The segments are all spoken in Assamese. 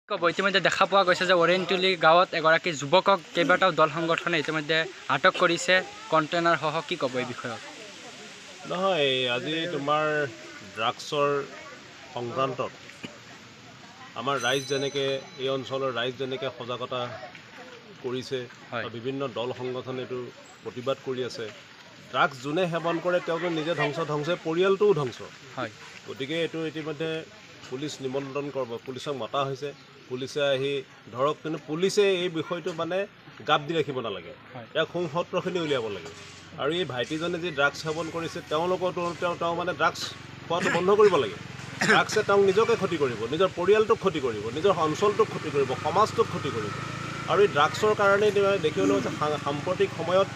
ইতিমধ্যে দেখা পোৱা গৈছে যে ওৰেণ্টুলি গাঁৱত এগৰাকী যুৱকক কেইবাটাও দল সংগঠনে ইতিমধ্যে আটক কৰিছে কণ্টেইনাৰ সহ। কি ক'ব এই বিষয়ত? নহয়, আজি তোমাৰ ড্ৰাগছৰ সংক্ৰান্তত আমাৰ ৰাইজ যেনেকৈ এই অঞ্চলৰ ৰাইজ যেনেকৈ সজাগতা কৰিছে, বিভিন্ন দল সংগঠনে এইটো প্ৰতিবাদ কৰি আছে। ড্ৰাগছ যোনে সেৱন কৰে তেওঁতো নিজে ধ্বংস, পৰিয়ালটোও ধ্বংস। গতিকে এইটো ইতিমধ্যে পুলিচ নিমন্ত্ৰণ কৰিব, পুলিচক মতা হৈছে। পুলিচে আহি ধৰক, কিন্তু পুলিচে এই বিষয়টো মানে গাপ দি ৰাখিব নালাগে, ইয়াক সূত্ৰখিনি উলিয়াব লাগে। আৰু এই ভাইটিজনে যি ড্ৰাগছ সেৱন কৰিছে তেওঁলোকতো তেওঁ মানে ড্ৰাগছ খোৱাটো বন্ধ কৰিব লাগে। ড্ৰাগছে তেওঁক নিজকে ক্ষতি কৰিব, নিজৰ পৰিয়ালটোক ক্ষতি কৰিব, নিজৰ অঞ্চলটোক ক্ষতি কৰিব, সমাজটোক ক্ষতি কৰিব। আৰু এই ড্ৰাগছৰ কাৰণেই দেখিবলৈ হৈছে সাম্প্ৰতিক সময়ত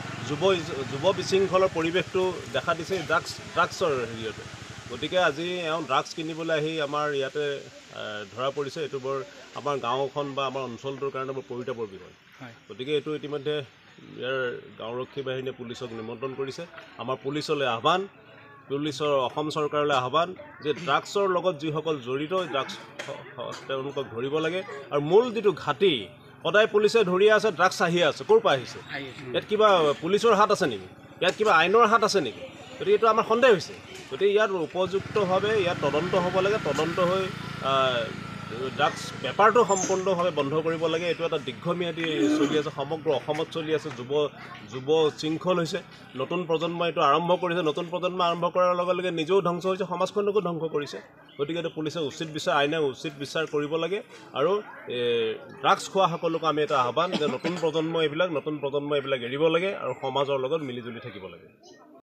যুৱ বিশৃংখলৰ পৰিৱেশটো দেখা দিছে ড্ৰাগছৰ হেৰিয়তে। গতিকে আজি এওঁ ড্ৰাগছ কিনিবলৈ আহি আমাৰ ইয়াতে ধৰা পৰিছে। এইটো বৰ আমাৰ গাঁওখন বা আমাৰ অঞ্চলটোৰ কাৰণে বৰ পৰিতাপৰ বিষয়। গতিকে এইটো ইতিমধ্যে ইয়াৰ গাঁওৰক্ষী বাহিনীয়ে পুলিচক নিমন্ত্ৰণ কৰিছে। আমাৰ পুলিচলৈ আহ্বান, পুলিচৰ অসম চৰকাৰলৈ আহ্বান যে ড্ৰাগছৰ লগত যিসকল জড়িত ড্ৰাগছ তেওঁলোকক ধৰিব লাগে। আৰু মূল যিটো ঘাটি, সদায় পুলিচে ধৰি আছে, ড্ৰাগছ আহি আছে, ক'ৰ পৰা আহিছে? ইয়াত কিবা পুলিচৰ হাত আছে নেকি? ইয়াত কিবা আইনৰ হাত আছে নেকি? গতিকে এইটো আমাৰ সন্দেহ হৈছে। গতিকে ইয়াত উপযুক্তভাৱে ইয়াত তদন্ত হ'ব লাগে। তদন্ত হৈ ড্ৰাগছ বেপাৰটো সম্পূৰ্ণভাৱে বন্ধ কৰিব লাগে। এইটো এটা দীৰ্ঘম্যাদী চলি আছে, সমগ্ৰ অসমত চলি আছে। যুৱ শৃংখল হৈছে, নতুন প্ৰজন্মই এইটো আৰম্ভ কৰিছে। নতুন প্ৰজন্ম আৰম্ভ কৰাৰ লগে লগে নিজেও ধ্বংস হৈছে, সমাজখনকো ধ্বংস কৰিছে। গতিকে এইটো পুলিচে আইনে উচিত বিচাৰ কৰিব লাগে। আৰু ড্ৰাগছ খোৱা সকলোকে আমি এটা আহ্বান যে নতুন প্ৰজন্মই এইবিলাক এৰিব লাগে আৰু সমাজৰ লগত মিলিজুলি থাকিব লাগে।